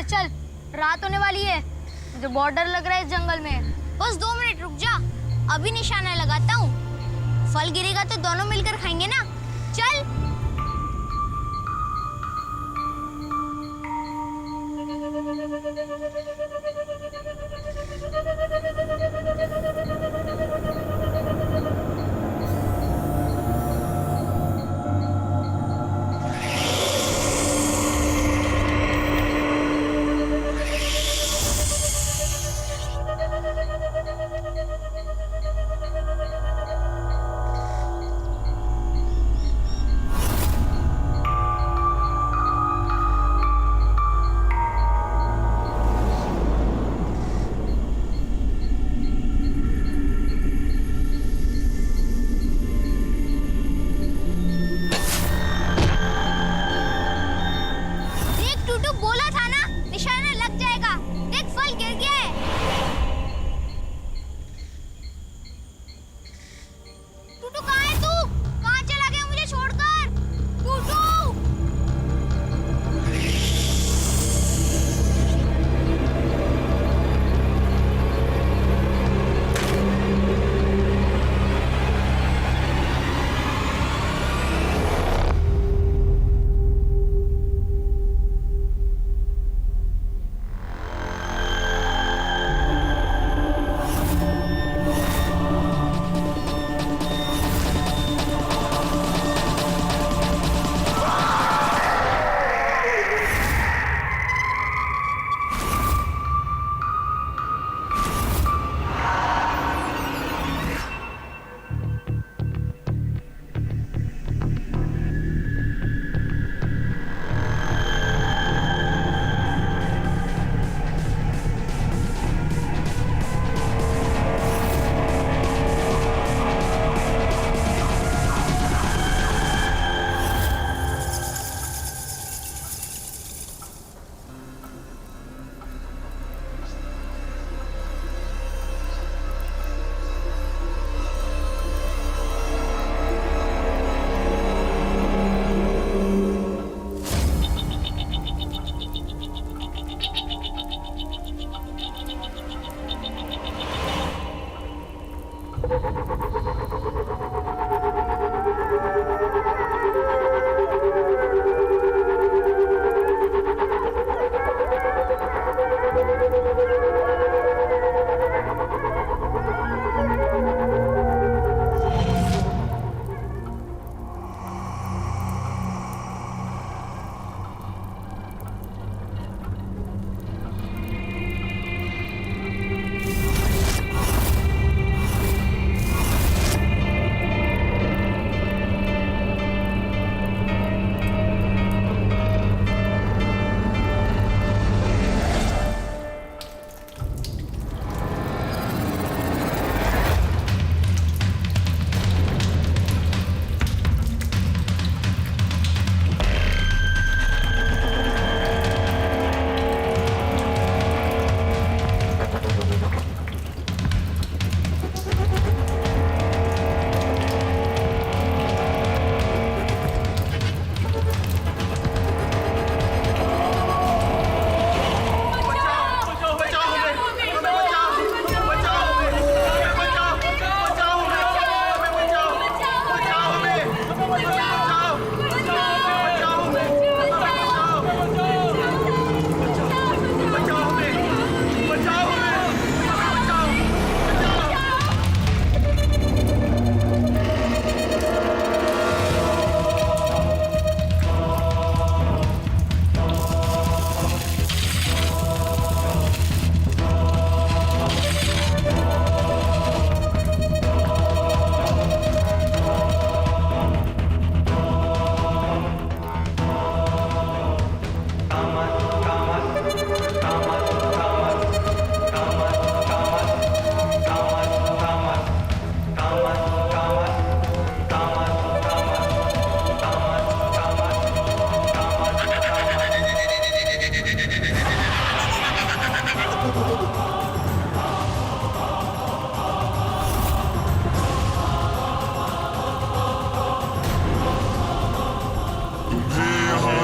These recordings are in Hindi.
चल, रात होने वाली है। मुझे बहुत डर लग रहा है इस जंगल में। बस 2 मिनट रुक जा, अभी निशाना लगाता हूँ। फल गिरेगा तो दोनों मिलकर खाएंगे ना। चल।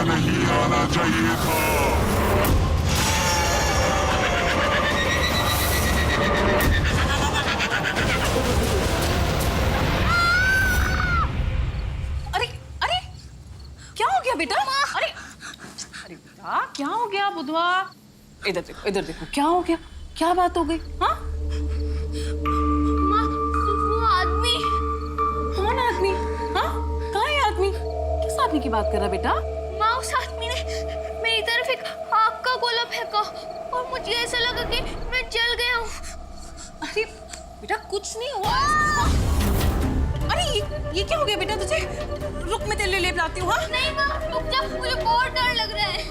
नहीं आना चाहिए था। शिवा, इधर देखो, क्या हो गया? क्या बात हो गई? हाँ, माँ, वो आदमी। कौन आदमी? हाँ, कहाँ है आदमी? किस आदमी की बात कर रहा बेटा? माँ, उस आदमी ने मेरी तरफ एक आग का गोला फेंका और मुझे ऐसा लगा कि मैं जल गया हूँ। अरे बेटा, कुछ नहीं हुआ। अरे ये क्या हो गया बेटा तुझे? रुक, मैं तेरे लिए लेप लाती हूँ। हाँ, नहीं माँ, रुक जा, मुझे बहुत डर लग रहा है।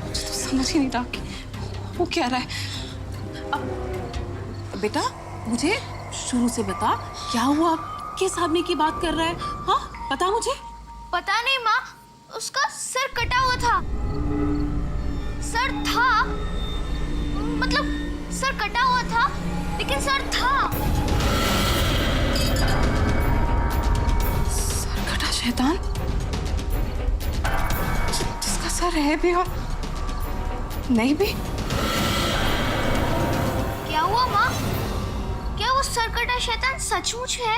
मुझे तो समझ ही नहीं रहा कि वो क्या रहा है। अब बेटा, मुझे शुरू से बता, क्या हुआ? किस आदमी की बात कर रहा है? हाँ, बता मुझे। पता नहीं माँ, उसका सर कटा हुआ था। सर था, मतलब सर कटा हुआ था, लेकिन सर था। सर कटा शैतान, जिसका सर है भी और नहीं भी। क्या हुआ माँ? क्या वो सर कटा शैतान सचमुच है?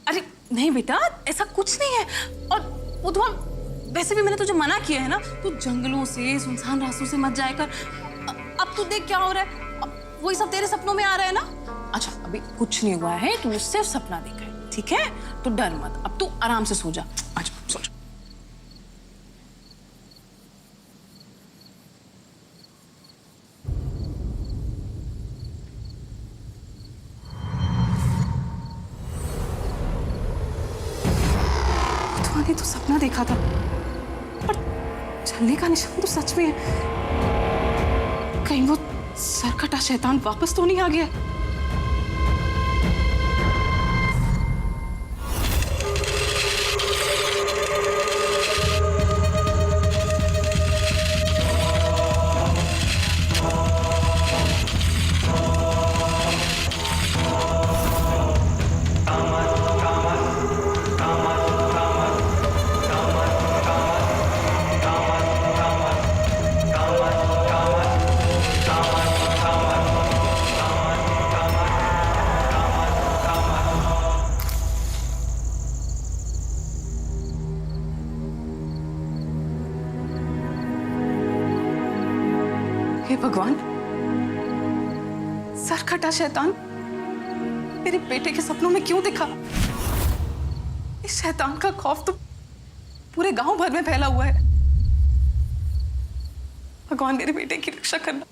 अरे नहीं बेटा, ऐसा कुछ नहीं है। और वो तो वैसे भी मैंने तुझे मना किया है ना, तू जंगलों से, सुनसान रास्तों से मत जाया कर। अब तू देख क्या हो रहा है, अब वही सब तेरे सपनों में आ रहा है ना। अच्छा, अभी कुछ नहीं हुआ है, तू सिर्फ सपना देखा है, ठीक है? तो डर मत, अब तू आराम से सो जा। अच्छा, सो जा। ने तो सपना देखा था, पर चलने का निशान तो सच में है। कहीं वो सरकटा शैतान वापस तो नहीं आ गया? हे भगवान, सरकटा शैतान मेरे बेटे के सपनों में क्यों दिखा? इस शैतान का खौफ तो पूरे गांव भर में फैला हुआ है। भगवान, मेरे बेटे की रक्षा करना।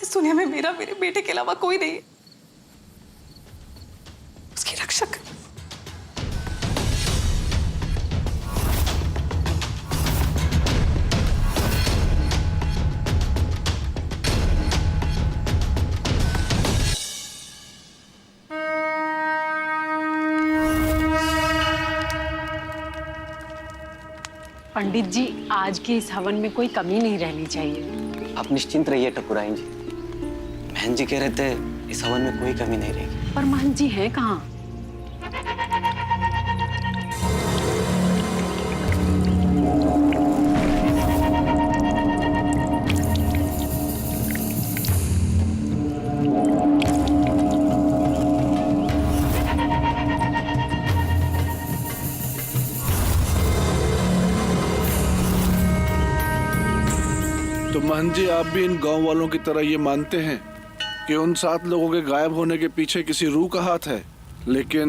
इस दुनिया में मेरे बेटे के अलावा कोई नहीं है। उसकी रक्षा कर। पंडित जी, आज के इस हवन में कोई कमी नहीं रहनी चाहिए। आप निश्चिंत रहिए ठकुराइन जी। बहन जी कह रहे थे इस हवन में कोई कमी नहीं रहेगी। पर महंत जी हैं कहाँ? तो महंत जी, आप भी इन गांव वालों की तरह ये मानते हैं कि उन 7 लोगों के गायब होने के पीछे किसी रूह का हाथ है? लेकिन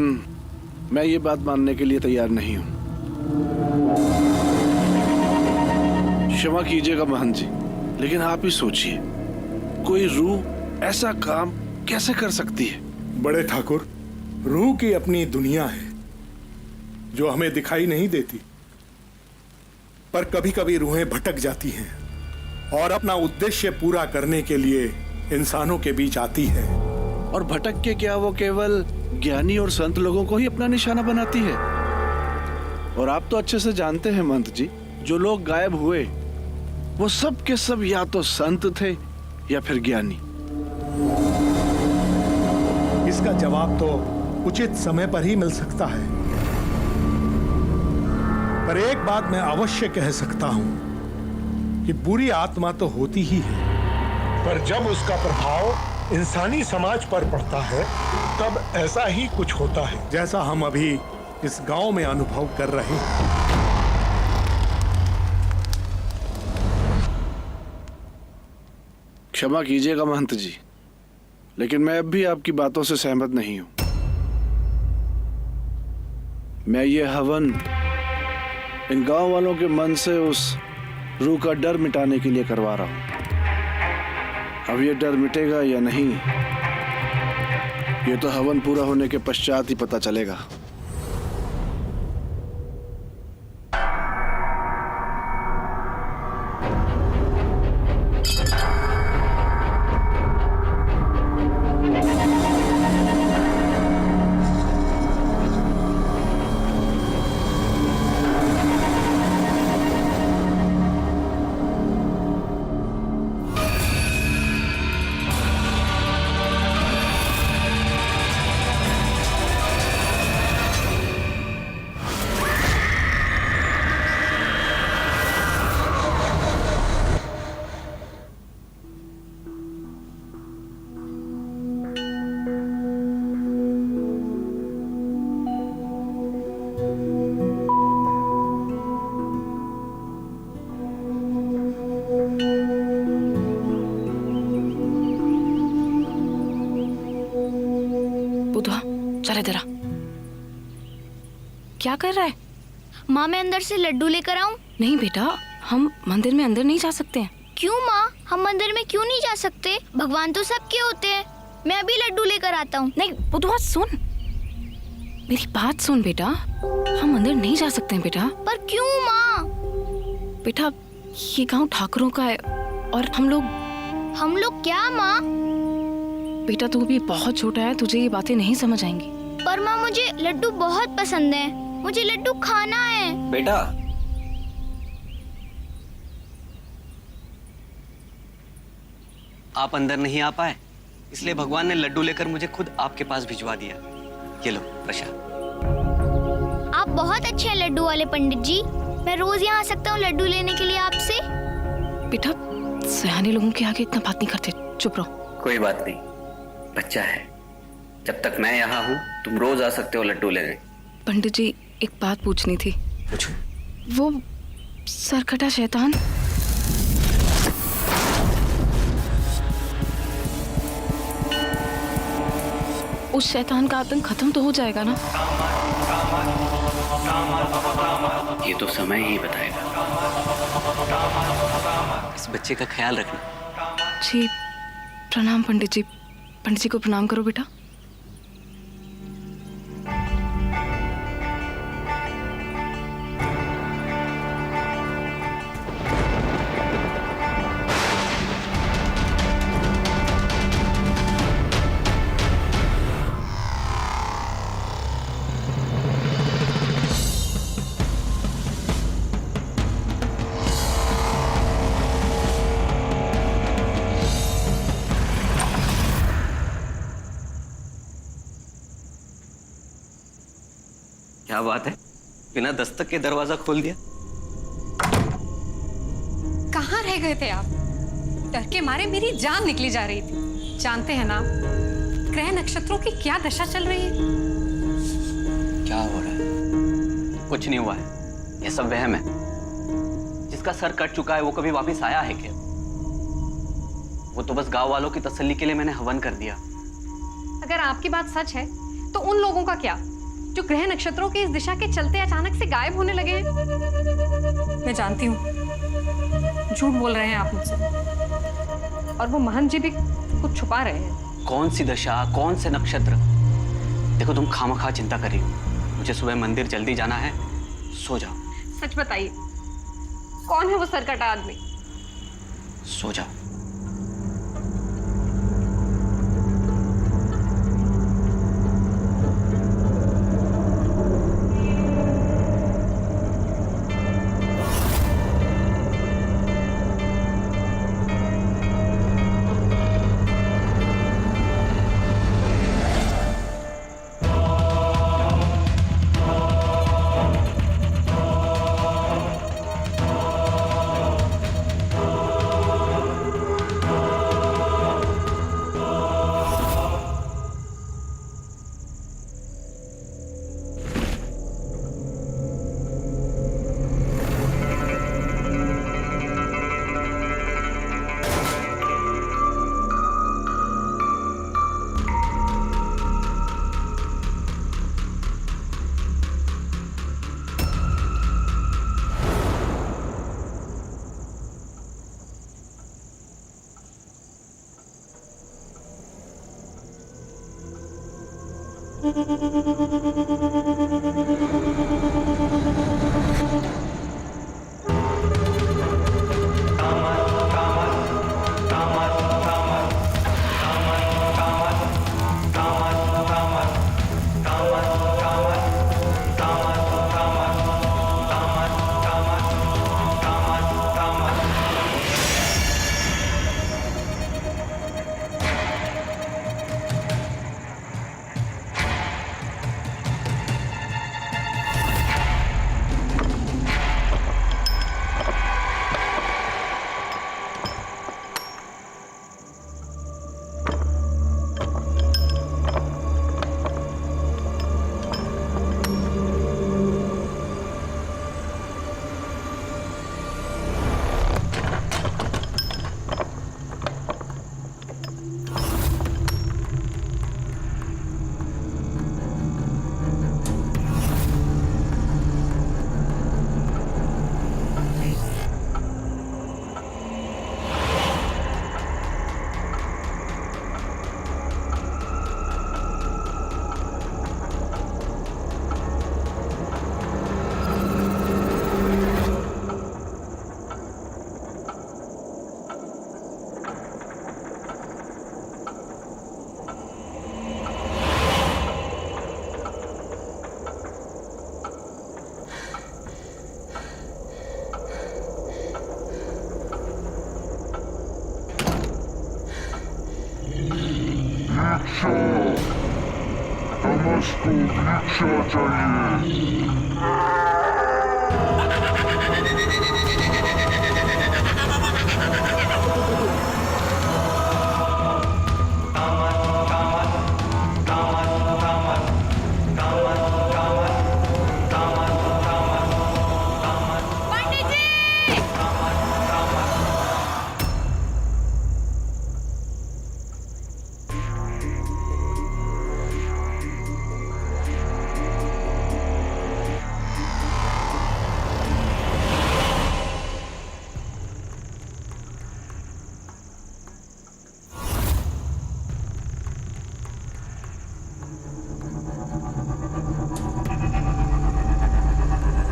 मैं ये बात मानने के लिए तैयार नहीं हूं। क्षमा कीजिएगा महंत जी, लेकिन आप ही सोचिए, कोई रूह ऐसा काम कैसे कर सकती है? बड़े ठाकुर, रूह की अपनी दुनिया है जो हमें दिखाई नहीं देती, पर कभी कभी रूहें भटक जाती हैं और अपना उद्देश्य पूरा करने के लिए इंसानों के बीच आती है। और भटक के क्या वो केवल ज्ञानी और संत लोगों को ही अपना निशाना बनाती है? और आप तो अच्छे से जानते हैं महंत जी, जो लोग गायब हुए वो सब के सब या तो संत थे या फिर ज्ञानी। इसका जवाब तो उचित समय पर ही मिल सकता है, पर एक बात मैं अवश्य कह सकता हूं कि बुरी आत्मा तो होती ही है, पर जब उसका प्रभाव इंसानी समाज पर पड़ता है तब ऐसा ही कुछ होता है, जैसा हम अभी इस गांव में अनुभव कर रहे हैं। क्षमा कीजिएगा महंत जी, लेकिन मैं अब भी आपकी बातों से सहमत नहीं हूं। मैं ये हवन इन गांव वालों के मन से उस रूह का डर मिटाने के लिए करवा रहा हूं। अब ये डर मिटेगा या नहीं, ये तो हवन पूरा होने के पश्चात ही पता चलेगा। चल इधर आ। क्या कर रहा है? माँ मैं अंदर से लड्डू लेकर आऊं? नहीं बेटा, हम मंदिर में अंदर नहीं जा सकते हैं। क्यों माँ, हम मंदिर में क्यों नहीं जा सकते? भगवान तो सबके होते हैं। मैं अभी लड्डू लेकर आता हूँ। नहीं बुधवा, सुन मेरी बात सुन बेटा, हम अंदर नहीं जा सकते हैं बेटा। पर क्यों माँ? बेटा ये गांव ठाकुरों का है और हम लोग क्या माँ? बेटा तू भी बहुत छोटा है, तुझे ये बातें नहीं समझ आएंगी। पर माँ मुझे लड्डू बहुत पसंद है, मुझे लड्डू खाना है। बेटा आप अंदर नहीं आ पाए, इसलिए भगवान ने लड्डू लेकर मुझे खुद आपके पास भिजवा दिया। ये लो प्रसाद। आप बहुत अच्छे हैं लड्डू वाले पंडित जी। मैं रोज यहाँ आ सकता हूँ लड्डू लेने के लिए आपसे? बेटा सयाने लोगों के आगे इतना बात नहीं करते, चुप रहो। कोई बात नहीं, बच्चा है, जब तक मैं यहाँ हूँ तुम रोज आ सकते हो लड्डू लेने। पंडित जी एक बात पूछनी थी। पूछो। वो सरकटा शैतान उस शैतान का आतंक खत्म तो हो जाएगा ना? ये तो समय ही बताएगा। इस बच्चे का ख्याल रखना। जी प्रणाम पंडित जी। पंडित जी को प्रणाम करो बेटा। क्या बात है, बिना दस्तक के दरवाजा खोल दिया। कहाँ रह गए थे आप? डर के मारे मेरी जान निकली जा रही थी। जानते हैं ना ग्रह नक्षत्रों की क्या दशा चल रही है? क्या हो रहा है? कुछ नहीं हुआ है, ये सब वहम है। जिसका सर कट चुका है वो कभी वापस आया है क्या? वो तो बस गांव वालों की तसल्ली के लिए मैंने हवन कर दिया। अगर आपकी बात सच है तो उन लोगों का क्या जो ग्रह नक्षत्रों की इस दिशा के चलते अचानक से गायब होने लगे हैं? मैं जानती हूँ झूठ बोल रहे हैं आप मुझसे, और वो महंत जी भी कुछ छुपा रहे हैं। कौन सी दशा, कौन से नक्षत्र? देखो तुम खामखा चिंता कर रही हो, मुझे सुबह मंदिर जल्दी जाना है, सो जाओ। सच बताइए, कौन है वो सरकटा आदमी? सो जाओ। को भिक्षा चाहिए।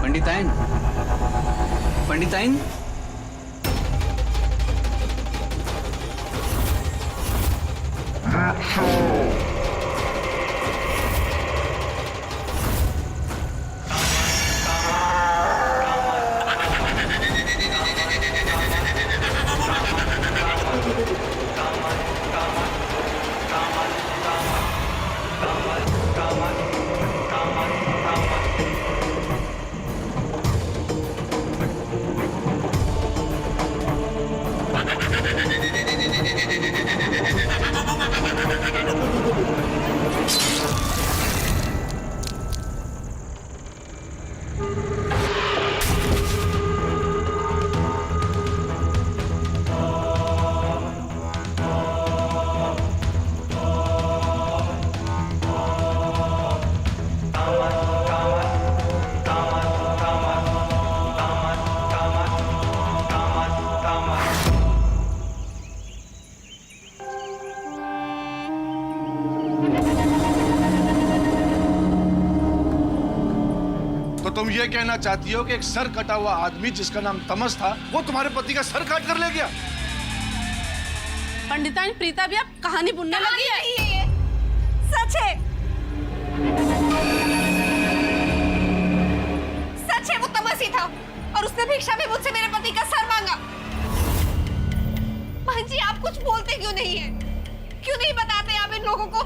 पंडिताइन, पंडिताइन, तो तुम ये कहना चाहती हो कि एक सर कटा हुआ आदमी जिसका नाम तमस था वो तुम्हारे पति का सर काट कर ले गया? पंडिताइन प्रीता भी अब कहानी बुनने लगी है। ये सच है, सच है, वो तमस ही था और उसने भिक्षा में मुझसे मेरे पति का सर मांगा। बहन जी, आप कुछ बोलते क्यों नहीं है? क्यों नहीं बताते आप इन लोगों को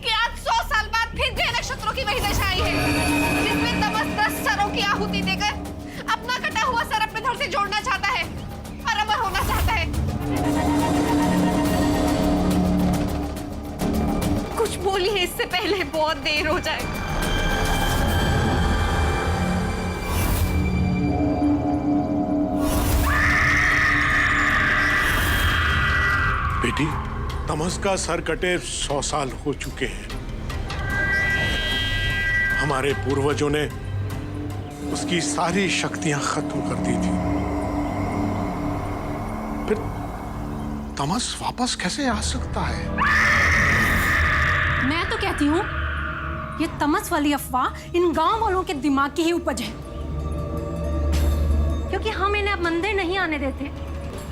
कि आज 100 साल बाद फिर ग्रह नक्षत्रों की वही दशा आई है जिसमें तमस 10 सरों की आहुति देकर अपना कटा हुआ सर अपने धड़ से जोड़ना चाहता है और अमर होना चाहता है। कुछ बोलिए इससे पहले बहुत देर हो जाए। बेटी, तमस का सर कटे 100 साल हो चुके हैं। हमारे पूर्वजों ने उसकी सारी शक्तियां खत्म कर दी थी। फिर तमस वापस कैसे आ सकता है? मैं तो कहती हूँ ये तमस वाली अफवाह इन गांव वालों के दिमाग की ही उपज है। क्योंकि हम इन्हें अब मंदिर नहीं आने देते,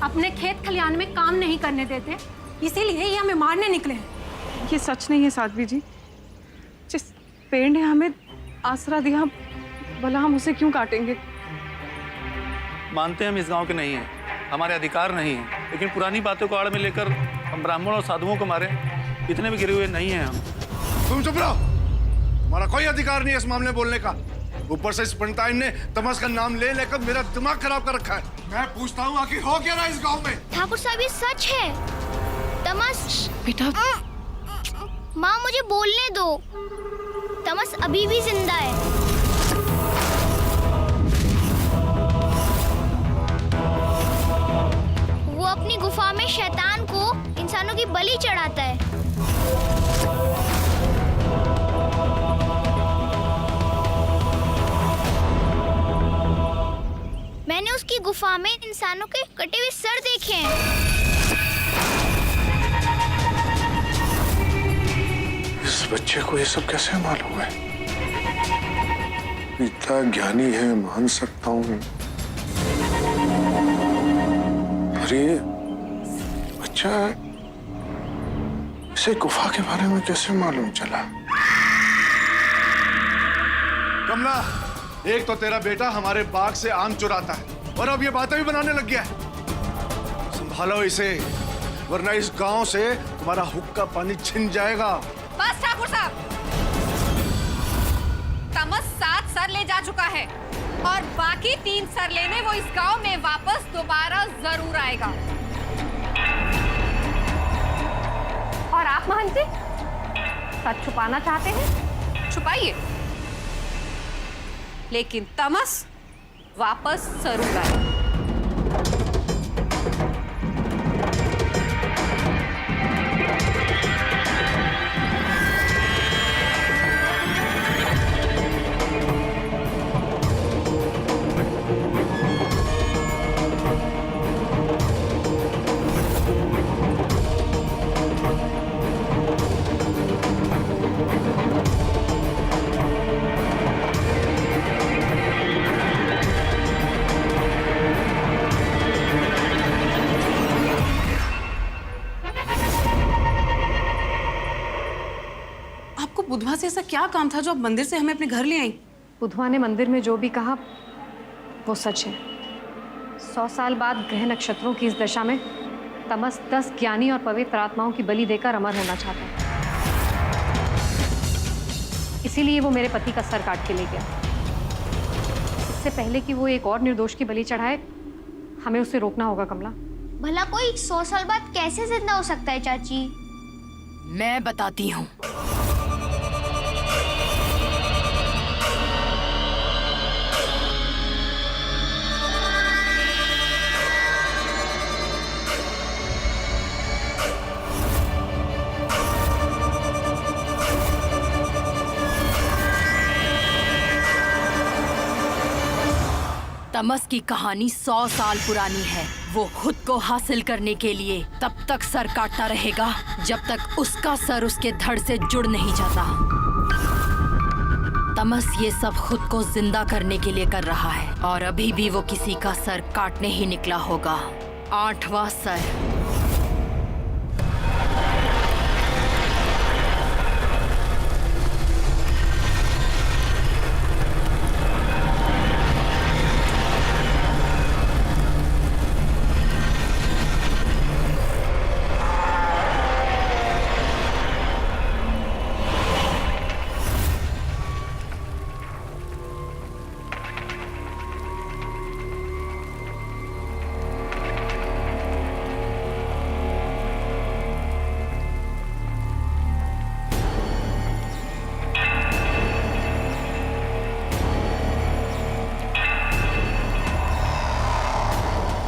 अपने खेत खलियान में काम नहीं करने देते, इसीलिए ये हमें मारने निकले हैं। ये सच नहीं है साध्वी जी। जिस पेड़ ने हमें आसरा दिया, भला हम उसे क्यों काटेंगे? मानते हैं हम इस गांव के नहीं हैं, हमारे अधिकार नहीं हैं, लेकिन पुरानी बातों को आड़ में लेकर हम ब्राह्मण और साधुओं को मारे, इतने भी गिरे हुए नहीं हैं हम। तुम चुप रहो, हमारा कोई अधिकार नहीं है इस मामले में बोलने का। ऊपर से इस पंडिताइन ने तमस का नाम ले लेकर मेरा दिमाग खराब कर रखा है। मैं पूछता हूँ आखिर हो क्या रहा है इस गांव में? ठाकुर साहब ये सच है। तमस बेटा, माँ मुझे बोलने दो। तमस अभी भी जिंदा है। वो अपनी गुफा में शैतान को इंसानों की बलि चढ़ाता है। मैंने उसकी गुफा में इंसानों के कटे हुए सर देखे हैं। इस बच्चे को ये सब कैसे मालूम है? इतना ज्ञानी है, मान सकता हूँ, अरे बच्चा इसे गुफा के बारे में कैसे मालूम चला? कमला, एक तो तेरा बेटा हमारे बाग से आम चुराता है और अब ये बातें भी बनाने लग गया है। संभालो इसे, वरना इस गांव से तुम्हारा हुक्का पानी छिन जाएगा। बस ठाकुर साहब, तमस 7 सर ले जा चुका है और बाकी 3 सर लेने वो इस गांव में वापस दोबारा जरूर आएगा। और आप महंत जी सच छुपाना चाहते हैं? छुपाइए, लेकिन तमस वापस जरूर आएगा। बुधवा से ऐसा क्या काम था जो आप मंदिर से हमें अपने घर ले आई? बुधवा ने मंदिर में जो भी कहा वो सच है। 100 साल बाद ग्रह नक्षत्रों की इस दशा में तमस 10 ज्ञानी और पवित्र आत्माओं की बलि देकर अमर होना चाहता है। इसीलिए वो मेरे पति का सर काट के ले गया। इससे पहले कि वो एक और निर्दोष की बलि चढ़ाए, हमें उसे रोकना होगा कमला। भला कोई 100 साल बाद कैसे जिंदा हो सकता है चाची? मैं बताती हूँ। तमस की कहानी 100 साल पुरानी है। वो खुद को हासिल करने के लिए तब तक सर काटता रहेगा जब तक उसका सर उसके धड़ से जुड़ नहीं जाता। तमस ये सब खुद को जिंदा करने के लिए कर रहा है और अभी भी वो किसी का सर काटने ही निकला होगा। 8वां सर।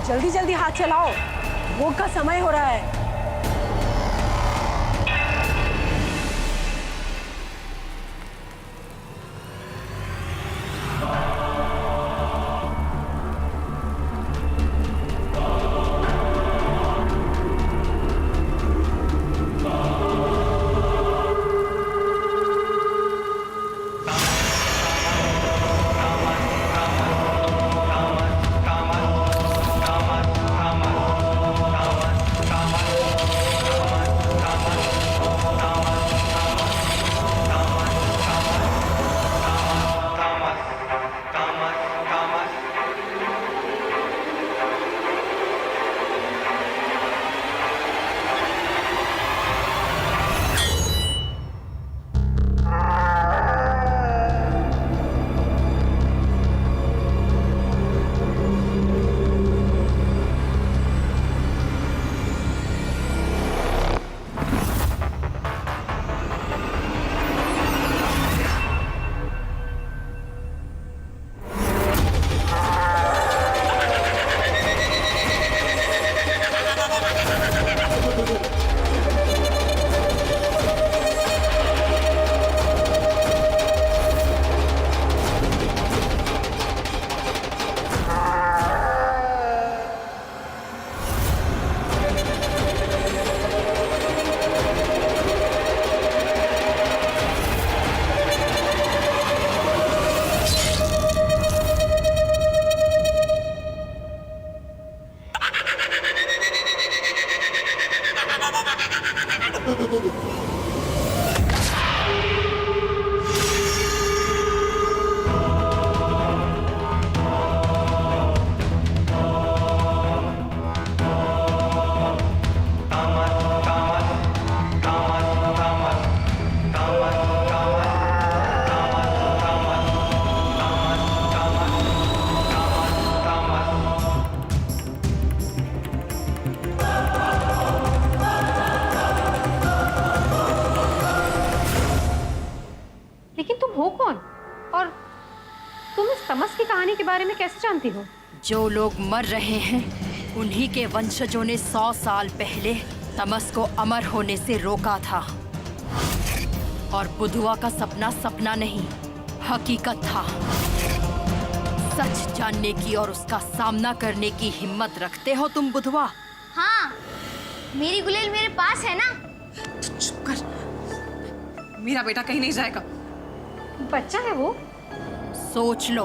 जल्दी जल्दी हाथ चलाओ, भोग का समय हो रहा है। लेकिन तुम हो कौन और तुम इस तमस की कहानी के बारे में कैसे जानती हो? जो लोग मर रहे हैं उन्हीं के वंशजों ने 100 साल पहले तमस को अमर होने से रोका था। और बुधवा का सपना सपना नहीं, हकीकत था। सच जानने की और उसका सामना करने की हिम्मत रखते हो तुम बुधवा? हाँ, मेरी गुलेल मेरे पास है ना। चुप कर, मेरा बेटा कहीं नहीं जाएगा। बच्चा है वो। सोच लो,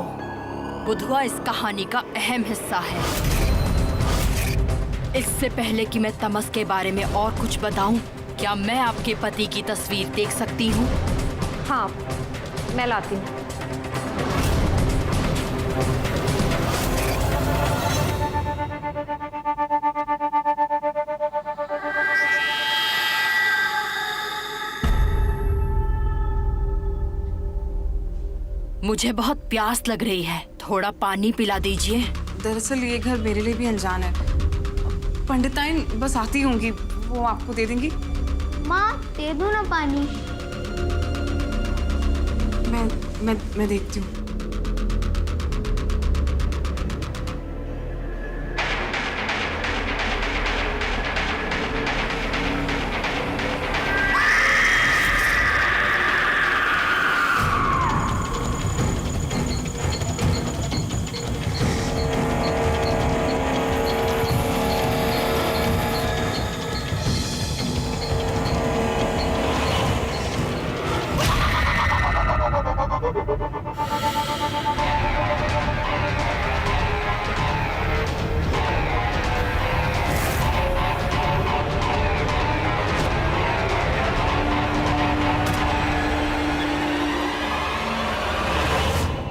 बुधवा इस कहानी का अहम हिस्सा है। इससे पहले कि मैं तमस के बारे में और कुछ बताऊं, क्या मैं आपके पति की तस्वीर देख सकती हूँ? हाँ, मैं लाती हूँ। मुझे बहुत प्यास लग रही है, थोड़ा पानी पिला दीजिए। दरअसल ये घर मेरे लिए भी अनजान है। पंडिताइन बस आती होंगी, वो आपको दे देंगी। माँ, दे दो ना पानी। मैं देखती हूँ।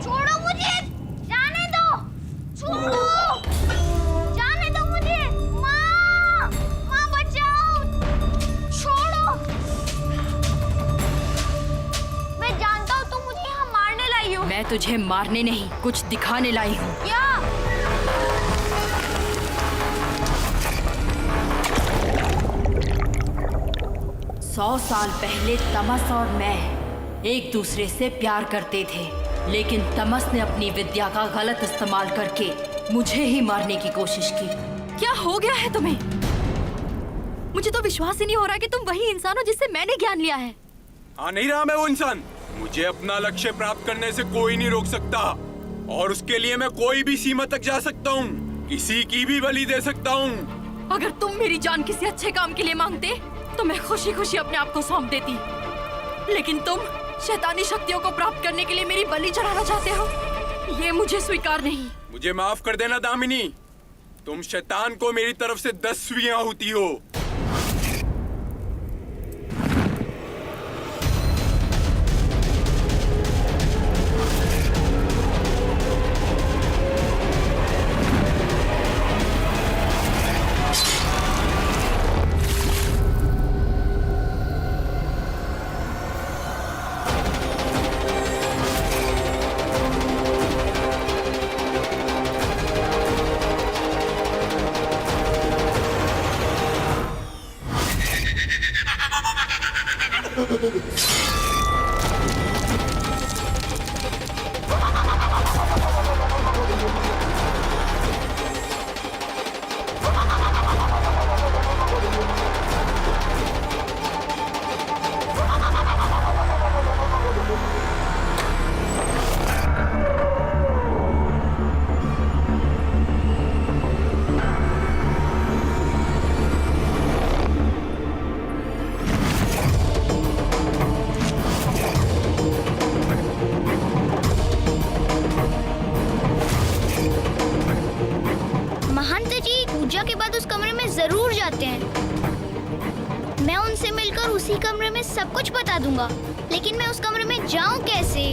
छोड़ो मुझे, जाने दो। छोड़ो, जाने दो मुझे। माँ, माँ बचाओ। छोड़ो। मैं जानता हूँ तुम मुझे यहाँ मारने लाई हो। मैं तुझे मारने नहीं, कुछ दिखाने लाई हूँ। क्या? 100 साल पहले तमस और मैं एक दूसरे से प्यार करते थे, लेकिन तमस ने अपनी विद्या का गलत इस्तेमाल करके मुझे ही मारने की कोशिश की। क्या हो गया है तुम्हें? मुझे तो विश्वास ही नहीं हो रहा कि तुम वही इंसान हो जिससे मैंने ज्ञान लिया है। हाँ, नहीं रहा मैं वो इंसान। मुझे अपना लक्ष्य प्राप्त करने से कोई नहीं रोक सकता, और उसके लिए मैं कोई भी सीमा तक जा सकता हूँ, किसी की भी बलि दे सकता हूँ। अगर तुम मेरी जान किसी अच्छे काम के लिए मांगते तो मैं खुशी खुशी अपने आप को सौंप देती, लेकिन तुम शैतानी शक्तियों को प्राप्त करने के लिए मेरी बलि चढ़ाना चाहते हो। ये मुझे स्वीकार नहीं। मुझे माफ कर देना दामिनी, तुम शैतान को मेरी तरफ से 10 सुइयां होती हो। उसे मिलकर उसी कमरे में सब कुछ बता दूंगा, लेकिन मैं उस कमरे में जाऊं कैसे?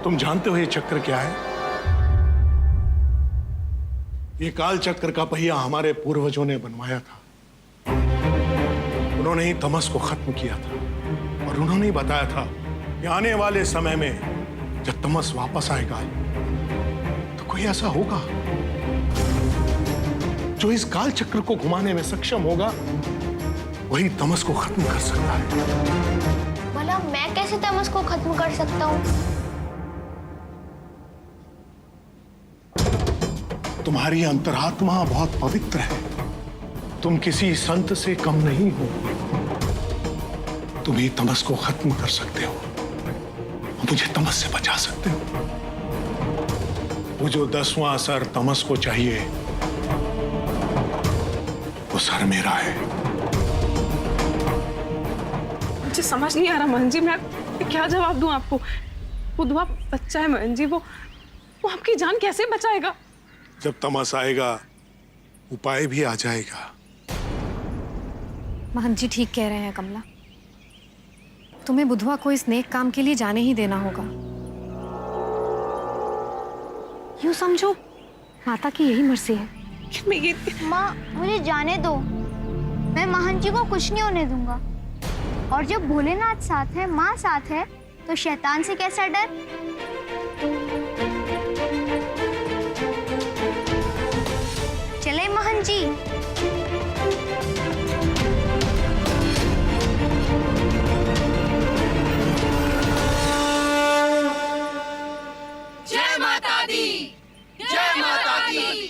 तुम जानते हो ये चक्र क्या है? ये काल चक्र का पहिया हमारे पूर्वजों ने बनवाया था। उन्होंने ही तमस को खत्म किया था और उन्होंने ही बताया था कि आने वाले समय में जब तमस वापस आएगा तो कोई ऐसा होगा जो इस काल चक्र को घुमाने में सक्षम होगा, वही तमस को खत्म कर सकता है। भला मैं कैसे तमस को खत्म कर सकता हूँ? तुम्हारी अंतरात्मा बहुत पवित्र है। तुम किसी संत से कम नहीं हो। तुम ही तमस को खत्म कर सकते हो, मुझे तमस से बचा सकते हो। वो जो 10वां सर तमस को चाहिए, वो सर मेरा है। मुझे समझ नहीं आ रहा मोहन जी, मैं क्या जवाब दूं आपको? बुधवा बच्चा है मोहन जी, वो आपकी जान कैसे बचाएगा? जब तमस आएगा उपाय भी आ जाएगा। महंत जी ठीक कह रहे हैं कमला, तुम्हें बुधवा को इस नेक काम के लिए जाने ही देना होगा। यूं समझो माता की यही मर्जी है। माँ मुझे जाने दो, मैं महंत जी को कुछ नहीं होने दूंगा। और जब भोलेनाथ साथ है, माँ साथ है, तो शैतान से कैसा डर? चले महंत जी। जय माता दी, जय माता दी।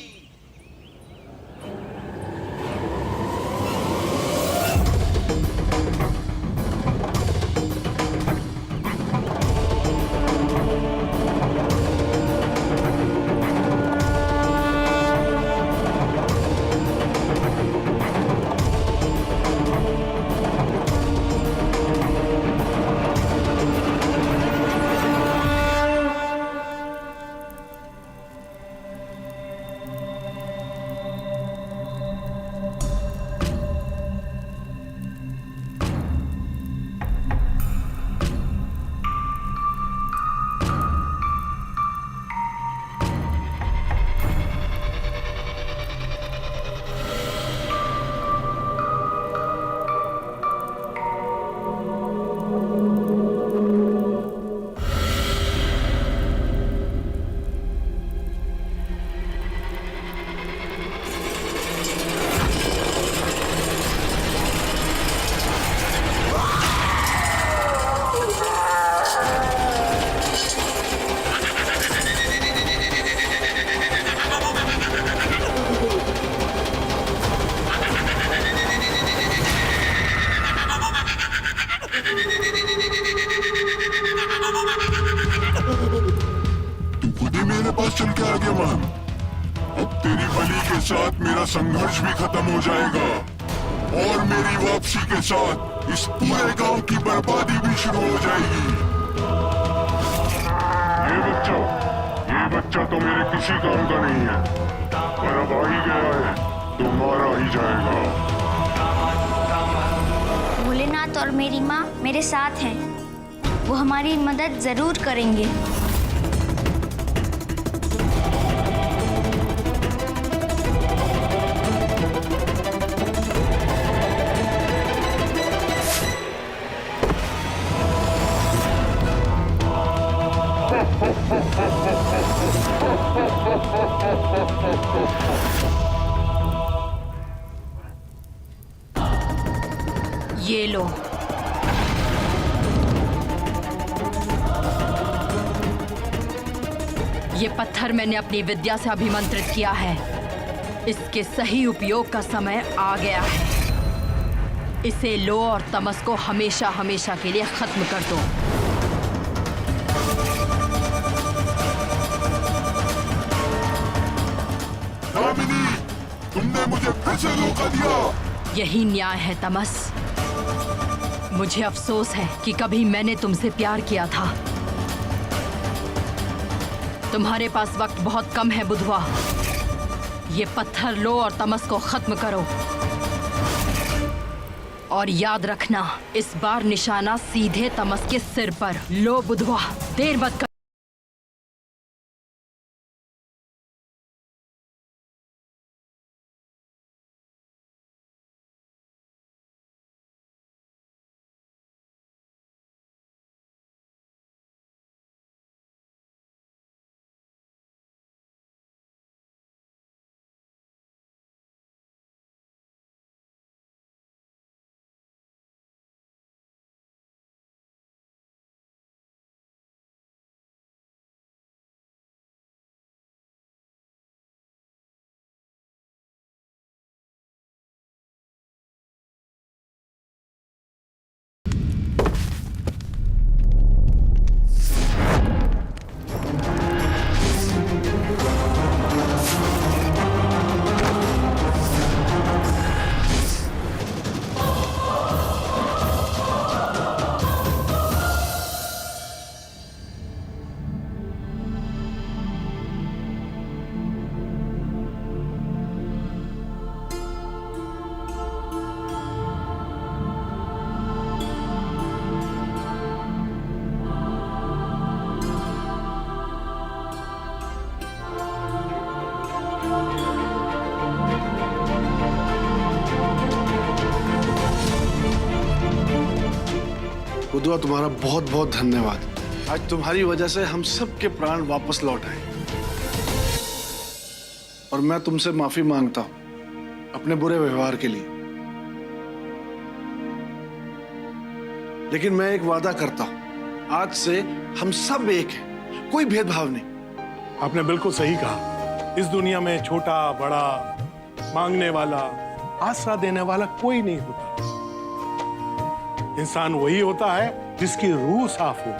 चल के आ गया मान। अब तेरी बलि के साथ मेरा संघर्ष भी खत्म हो जाएगा और मेरी वापसी के साथ इस पूरे गांव की बर्बादी भी शुरू हो जाएगी। ये बच्चा तो मेरे किसी काम का नहीं है, पर अब आ ही गया है तो मारा ही जाएगा। भोलेनाथ और मेरी माँ मेरे साथ हैं, वो हमारी मदद जरूर करेंगे। ये लो। ये पत्थर मैंने अपनी विद्या से अभिमंत्रित किया है। इसके सही उपयोग का समय आ गया है। इसे लो और तमस को हमेशा हमेशा के लिए खत्म कर दो। दामिनी, तुमने मुझे फिर से धोखा दिया। यही न्याय है तमस। मुझे अफसोस है कि कभी मैंने तुमसे प्यार किया था। तुम्हारे पास वक्त बहुत कम है बुधवा। ये पत्थर लो और तमस को खत्म करो। और याद रखना, इस बार निशाना सीधे तमस के सिर पर। लो बुधवा, देर मत कर। बुधवा, तुम्हारा बहुत बहुत धन्यवाद। आज तुम्हारी वजह से हम सब के प्राण वापस लौट आए। और मैं तुमसे माफी मांगता हूं अपने बुरे व्यवहार के लिए। लेकिन मैं एक वादा करता हूं, आज से हम सब एक हैं, कोई भेदभाव नहीं। आपने बिल्कुल सही कहा। इस दुनिया में छोटा बड़ा, मांगने वाला, आसरा देने वाला कोई नहीं होता। इंसान वही होता है जिसकी रूह साफ हो।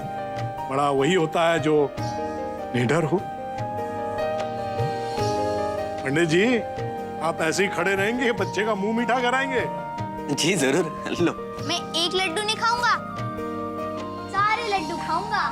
बड़ा वही होता है जो निडर हो। पंडित जी, आप ऐसे ही खड़े रहेंगे, बच्चे का मुंह मीठा कराएंगे? जी जरूर, लो। मैं एक लड्डू नहीं खाऊंगा, सारे लड्डू खाऊंगा।